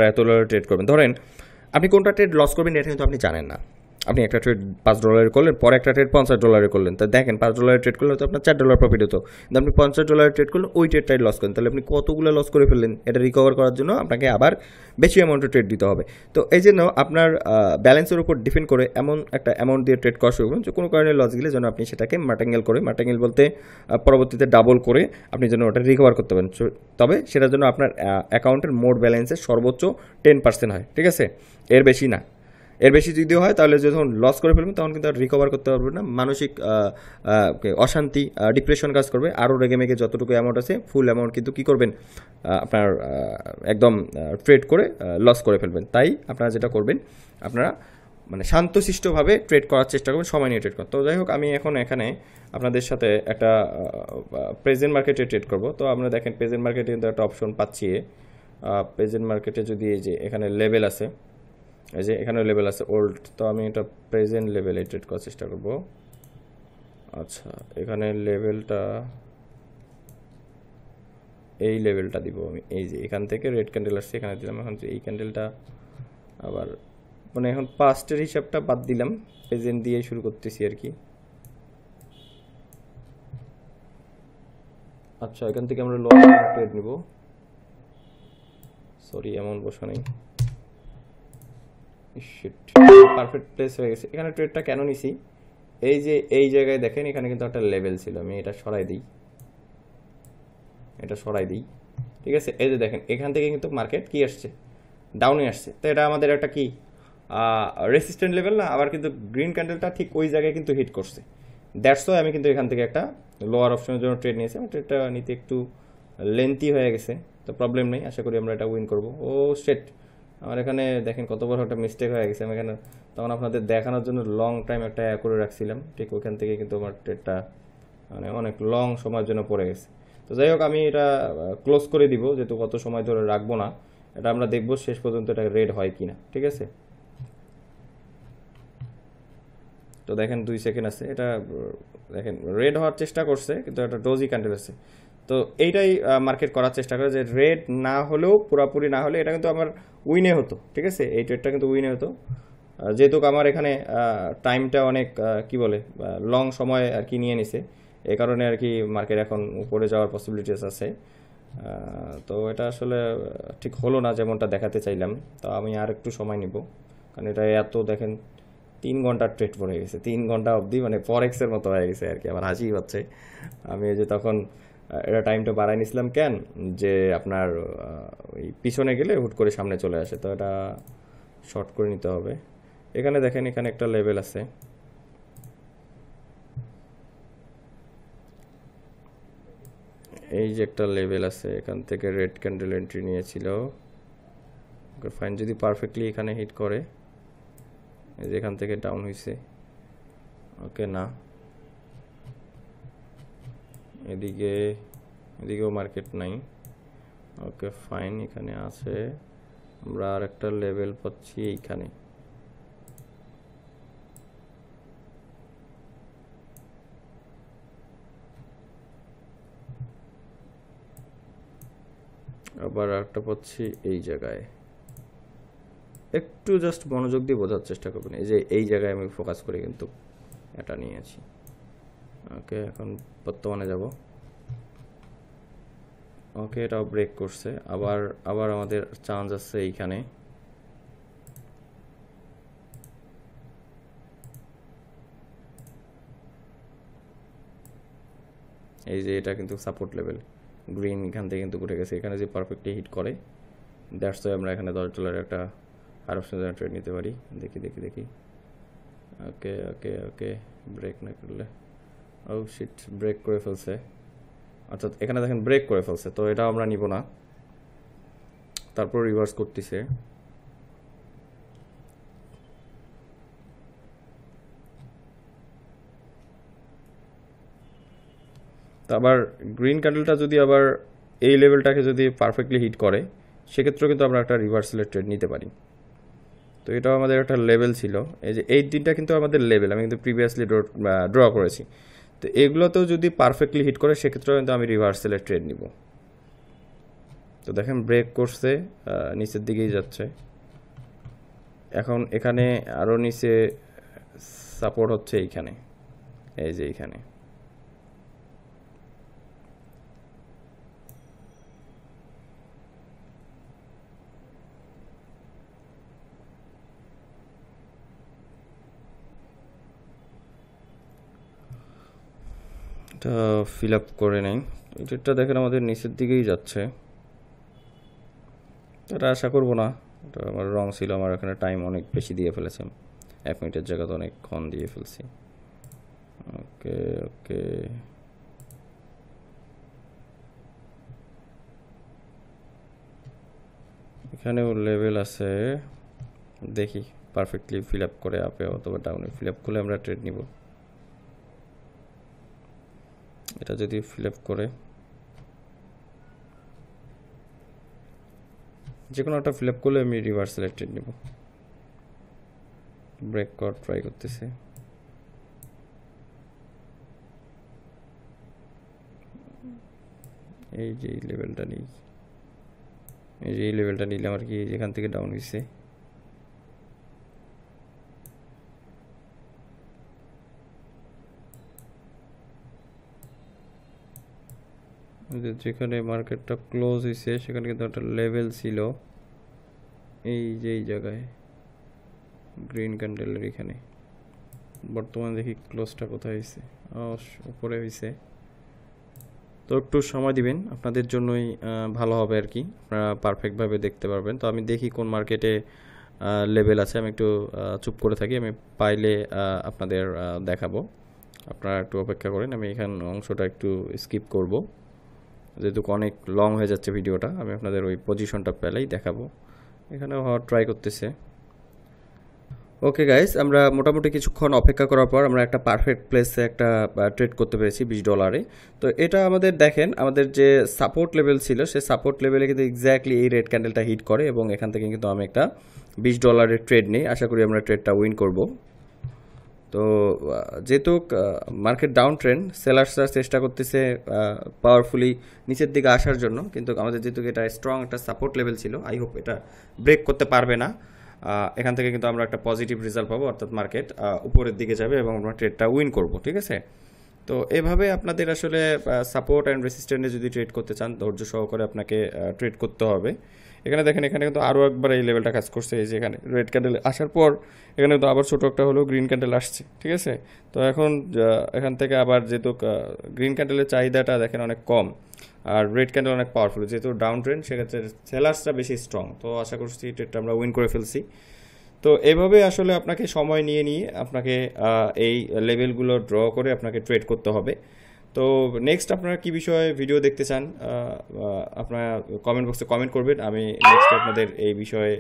ট্রেড করবেন। ধরেন আপনি কোনটা ট্রেড লস করবেন এটা কিন্তু আপনি জানেন না, আপনি একটা ট্রেড $5 করলেন, পরে একটা ট্রেড $50 করলেন, তো দেখেন $5 ট্রেড করলে তো আপনার $4 প্রফিট হতো, কিন্তু আপনি $50 ট্রেড করলেন, ওই ট্রেডটাই লস করেন, তাহলে আপনি কতগুলো লস করে ফেললেন। এটা রিকভার করার জন্য আপনাকে আবার বেশি অ্যামাউন্টে ট্রেড দিতে হবে। তো এই জন্য আপনার ব্যালেন্সের উপর ডিপেন্ড করে এমন একটা অ্যামাউন্ট দিয়ে ট্রেড করা শুরু করুন যে কোনো কারণে লস গেলে যেন আপনি সেটাকে মার্টিঙ্গেল করে, মার্টিঙ্গেল বলতে পরবর্তীতে ডাবল করে আপনি যেন ওটা রিকভার করতে পারেন। তবে সেটার জন্য আপনার অ্যাকাউন্টের মোট ব্যালেন্সের সর্বোচ্চ 10% হয়, ঠিক আছে, এর বেশি না। এর বেশি যদি হয় তাহলে যখন লস করে ফেলবেন তখন কিন্তু আর রিকভার করতে পারবেন না, মানসিক অশান্তি, ডিপ্রেশন কাজ করবে, আরও রেগে মেগে যতটুকু অ্যামাউন্ট আছে ফুল অ্যামাউন্ট কিন্তু কী করবেন, আপনার একদম ট্রেড করে লস করে ফেলবেন। তাই আপনারা যেটা করবেন, আপনারা মানে শান্তশিষ্টভাবে ট্রেড করার চেষ্টা করবেন, সময় নিয়ে ট্রেড করেন। তো যাই হোক আমি এখন এখানে আপনাদের সাথে একটা প্রেজেন্ট মার্কেটে ট্রেড করব। তো আপনারা দেখেন প্রেজেন্ট মার্কেটে কিন্তু একটা অপশন পাচ্ছি, প্রেজেন্ট মার্কেটে যদি এই যে এখানে লেভেল আছে, এই যে এখানেও লেভেল আছে ওল্ড, তো আমি এটা প্রেজেন্ট লেভেলে ট্রেড করার চেষ্টা করব। আচ্ছা, এখানে লেভেলটা, এই লেভেলটা দিব আমি। এই যে এখান থেকে রেড ক্যান্ডেল আসছে, এখানে দিলাম। এখন এই ক্যান্ডেলটা আবার মানে এখন পাস্টের হিসাবটা বাদ দিলাম, প্রেজেন্ট দিয়ে শুরু করতেছি আর কি। আচ্ছা, এখান থেকে আমরা লং ট্রেড নিব। সরি, এমন বসা নেই, পারফেক্ট প্লেস হয়ে গেছে। এখানে ট্রেডটা কেন নিছি, এই যে এই জায়গায় দেখেন এখানে কিন্তু একটা লেভেল ছিল, আমি এটা সরাই দিই, এটা সরাই দিই, ঠিক আছে। এই যে দেখেন এখান থেকে কিন্তু মার্কেট কি আসছে, ডাউনে আসছে। তো এটা আমাদের একটা কি রেসিস্ট্যান্ট লেভেল না, আবার কিন্তু গ্রিন ক্যান্ডেলটা ঠিক ওই জায়গায় কিন্তু হিট করছে। দ্যাটস ওয়াই আমি কিন্তু এখান থেকে একটা লোয়ার অপশনের জন্য ট্রেড নিয়েছি। আমার ট্রেডটা নিতে একটু লেন্থি হয়ে গেছে, তো প্রবলেম নেই, আশা করি আমরা এটা উইন করবো। ও সেট, আমার এখানে দেখেন কত বড় একটা মিস্টেক হয়ে গেছে। আমি এখানে তখন আপনাদের দেখানোর জন্য লং টাইম একটা করে রাখছিলাম, ঠিক ওখান থেকে কিন্তু আমার ট্রেডটা মানে অনেক লং সময়ের জন্য পড়ে গেছে। তো যাই হোক, আমি এটা ক্লোজ করে দিব, যেহেতু কত সময় ধরে রাখবো না, এটা আমরা দেখবো শেষ পর্যন্ত এটা রেড হয় কিনা, ঠিক আছে। তো দেখেন 2 সেকেন্ড আছে, এটা দেখেন রেড হওয়ার চেষ্টা করছে, কিন্তু একটা ডোজি ক্যান্ডেল আছে। তো এইটাই মার্কেট করার চেষ্টা করে যে রেড না হলেও, পুরাপুরি না হলে এটা কিন্তু আমার উইনে হতো, ঠিক আছে। এই ট্রেডটা কিন্তু উইনে হতো, যেহেতু আমার এখানে টাইমটা অনেক কি বলে লং সময় আর কি নিয়ে নিছে, এই কারণে আর কি মার্কেট এখন উপরে যাওয়ার পসিবিলিটিস আছে। তো এটা আসলে ঠিক হলো না যেমনটা দেখাতে চাইলাম। তো আমি আর একটু সময় নিব, কারণ এটা এত দেখেন 3 ঘন্টার ট্রেড পড়ে গেছে, 3 ঘন্টা অবধি মানে ফরেক্সের মতো হয়ে গেছে আর কি। আমার হাসি পাচ্ছে, আমি এই যে তখন এটা টাইমটা বাড়াই নিছিলাম কেন, যে আপনার ওই পিছনে গেলে হুট করে সামনে চলে আসে, তো এটা শর্ট করে নিতে হবে। এখানে দেখেন এখানে একটা লেভেল আছে, এই যে একটা লেভেল আছে, এখান থেকে রেড ক্যান্ডেল এন্ট্রি নিয়েছিল। ওকে ফাইন, যদি পারফেক্টলি এখানে হিট করে, এই যে এখান থেকে ডাউন হয়েছে, ওকে না, এদিকে এদিকেও মার্কেট নাই, ওকে ফাইন, এখানে আছে। আমরা আর একটা লেভেল পাচ্ছি এইখানে, আবার একটা পাচ্ছি এই জায়গায়। একটু জাস্ট মনোযোগ দিয়ে বোঝার চেষ্টা করবেন, এই যে এই জায়গায় আমি ফোকাস করে কিন্তু এটা নিয়েছি। ওকে, এখন বর্তমানে যাব। ওকে, এটাও ব্রেক করছে, আবার আবার আমাদের চান্স আছে এইখানে। এই যে এটা কিন্তু সাপোর্ট লেভেল, গ্রিন এখান থেকে কিন্তু উঠে গেছে, এখানে যে পারফেক্টলি হিট করে, দ্যাটস ওয়াই আমরা এখানে $10 একটা আর অপশন ট্রেড নিতে পারি। দেখি দেখি দেখি, ওকে ওকে ওকে, ব্রেক না করলে, ও শিট, ব্রেক করে ফেলছে। অর্থাৎ এখানে দেখেন ব্রেক করে ফেলছে, তো এটা আমরা নিব না, তারপর রিভার্স করতেছে। তো আবার গ্রিন ক্যান্ডেলটা যদি আবার এই লেভেলটাকে যদি পারফেক্টলি হিট করে, সেক্ষেত্রেও কিন্তু আমরা একটা রিভার্সালের ট্রেড নিতে পারি। তো এটাও আমাদের একটা লেভেল ছিল, এই যে এই তিনটা কিন্তু আমাদের লেভেল, আমি কিন্তু প্রিভিয়াসলি ড্র করেছি। তো এগুলোতেও যদি পারফেক্টলি হিট করে, সেক্ষেত্রেও কিন্তু আমি রিভার্সালের ট্রেড নিব। তো দেখেন ব্রেক করছে, নিচের দিকেই যাচ্ছে। এখন এখানে আরও নিচে সাপোর্ট হচ্ছে এইখানে, এই যে এইখানে। এটা ফিল আপ করে নেই, এটা দেখেন আমাদের নিচের দিকেই যাচ্ছে। এটা আশা করবো না, এটা আমার রং ছিল, আমার এখানে টাইম অনেক বেশি দিয়ে ফেলেছি, 1 মিনিটের জায়গাতে অনেকক্ষণ দিয়ে ফেলছি। ওকে ওকে, এখানেও লেভেল আছে, দেখি পারফেক্টলি ফিল আপ করে আপে অথবা ডাউনে ফিল আপ করলে আমরা ট্রেড নিব। এটা যদি ফিল আপ করে, যে কোনো একটা ফিল আপ করলে আমি রিভার্সাল ট্রেড নেব। ব্রেক কর ট্রাই করতেছে, এই যে এই লেভেলটা নেই, এই যে এই লেভেলটা নিলে আমার কি যেখান থেকে ডাউন হয়েছে যেখানে মার্কেটটা ক্লোজ হয়েছে সেখানে কিন্তু একটা লেভেল ছিল, এই যে এই জায়গায় গ্রিন ক্যান্ডেলের এখানে। বর্তমানে দেখি ক্লোজটা কোথায় হয়েছে, উপরে হয়েছে। তো একটু সময় দিবেন, আপনাদের জন্যই ভালো হবে আর কি, আপনারা পারফেক্টভাবে দেখতে পারবেন। তো আমি দেখি কোন মার্কেটে লেভেল আছে, আমি একটু চুপ করে থাকি, আমি পাইলে আপনাদের দেখাবো। আপনারা একটু অপেক্ষা করেন, আমি এখান অংশটা একটু স্কিপ করব, যেহেতু অনেক লং হয়ে যাচ্ছে ভিডিওটা। আমি আপনাদের ওই পজিশনটা পেলেই দেখাবো। এখানেও হওয়ার ট্রাই করতেছে। ওকে গাইস, আমরা মোটামুটি কিছুক্ষণ অপেক্ষা করার পর আমরা একটা পারফেক্ট প্লেসে একটা ট্রেড করতে পেরেছি $20। তো এটা আমাদের দেখেন, আমাদের যে সাপোর্ট লেভেল ছিল সে সাপোর্ট লেভেলে কিন্তু এক্স্যাক্টলি এই রেড ক্যান্ডেলটা হিট করে এবং এখান থেকে কিন্তু আমি একটা $20 ট্রেড নিই। আশা করি আমরা ট্রেডটা উইন করব। তো যেহেতু মার্কেট ডাউন ট্রেন্ড, সেলার্সরা চেষ্টা করতেছে পাওয়ারফুলি নিচের দিকে আসার জন্য, কিন্তু আমাদের যেহেতু এটা স্ট্রং একটা সাপোর্ট লেভেল ছিল, আই হোপ এটা ব্রেক করতে পারবে না। এখান থেকে কিন্তু আমরা একটা পজিটিভ রেজাল্ট পাবো, অর্থাৎ মার্কেট উপরের দিকে যাবে এবং আমরা ট্রেডটা উইন করব। ঠিক আছে, তো এভাবে আপনাদের আসলে সাপোর্ট অ্যান্ড রেসিস্ট্যান্টে যদি ট্রেড করতে চান ধৈর্য সহকারে আপনাকে ট্রেড করতে হবে। এখানে দেখেন, এখানে কিন্তু আরও একবার এই লেভেলটা কাজ করছে, এই যে এখানে রেড ক্যান্ডেল আসার পর এখানে কিন্তু আবার ছোটো একটা হলো গ্রিন ক্যান্ডেল আসছে। ঠিক আছে, তো এখন এখান থেকে আবার যেহেতু গ্রিন ক্যান্ডেলের চাহিদাটা দেখেন অনেক কম, আর রেড ক্যান্ডেল অনেক পাওয়ারফুল, যেহেতু ডাউন ট্রেন্ড সেক্ষেত্রে সেলার্সটা বেশি স্ট্রং। তো আশা করছি ট্রেডটা আমরা উইন করে ফেলছি। তো এভাবে আসলে আপনাকে সময় নিয়ে নিয়ে আপনাকে এই লেভেলগুলো ড্র করে আপনাকে ট্রেড করতে হবে। তো নেক্সট আপনারা কী বিষয়ে ভিডিও দেখতে চান আপনারা কমেন্ট বক্সে কমেন্ট করবেন, আমি নেক্সট আপনাদের এই বিষয়ে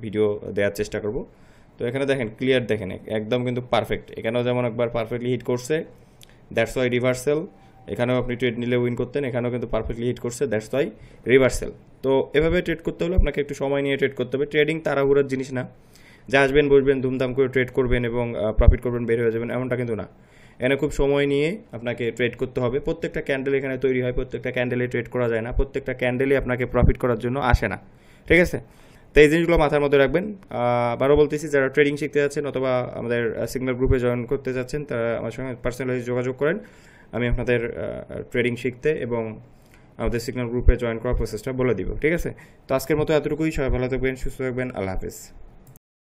ভিডিও দেওয়ার চেষ্টা করব। তো এখানে দেখেন ক্লিয়ার, দেখেন একদম কিন্তু পারফেক্ট, এখানেও যেমন একবার পারফেক্টলি হিট করছে, দ্যাটস ওয়াই রিভার্সাল। এখানেও আপনি ট্রেড নিলে উইন করতেন, এখানেও কিন্তু পারফেক্টলি হিট করছে, দ্যাটস ওয়াই রিভার্সাল। তো এভাবে ট্রেড করতে হলে আপনাকে একটু সময় নিয়ে ট্রেড করতে হবে। ট্রেডিং তাড়াহুড়োর জিনিস না, যা আসবেন বসবেন ধুমধাম করে ট্রেড করবেন এবং প্রফিট করবেন বের হয়ে যাবেন, এমনটা কিন্তু না। এখানে খুব সময় নিয়ে আপনাকে ট্রেড করতে হবে। প্রত্যেকটা ক্যান্ডেল এখানে তৈরি হয়, প্রত্যেকটা ক্যান্ডেলে ট্রেড করা যায় না, প্রত্যেকটা ক্যান্ডেলে আপনাকে প্রফিট করার জন্য আসে না। ঠিক আছে, তো এই জিনিসগুলো মাথার মধ্যে রাখবেন। আবারও বলতেছি, যারা ট্রেডিং শিখতে যাচ্ছেন অথবা আমাদের সিগন্যাল গ্রুপে জয়েন করতে যাচ্ছেন তারা আমার সঙ্গে পার্সোনালি যোগাযোগ করেন। আমি আপনাদের ট্রেডিং শিখতে এবং আমাদের সিগন্যাল গ্রুপে জয়েন করার প্রসেসটা বলে দিব। ঠিক আছে, তো আজকের মতো এতটুকুই। সবাই ভালো থাকবেন, সুস্থ থাকবেন, আল্লাহ হাফেজ।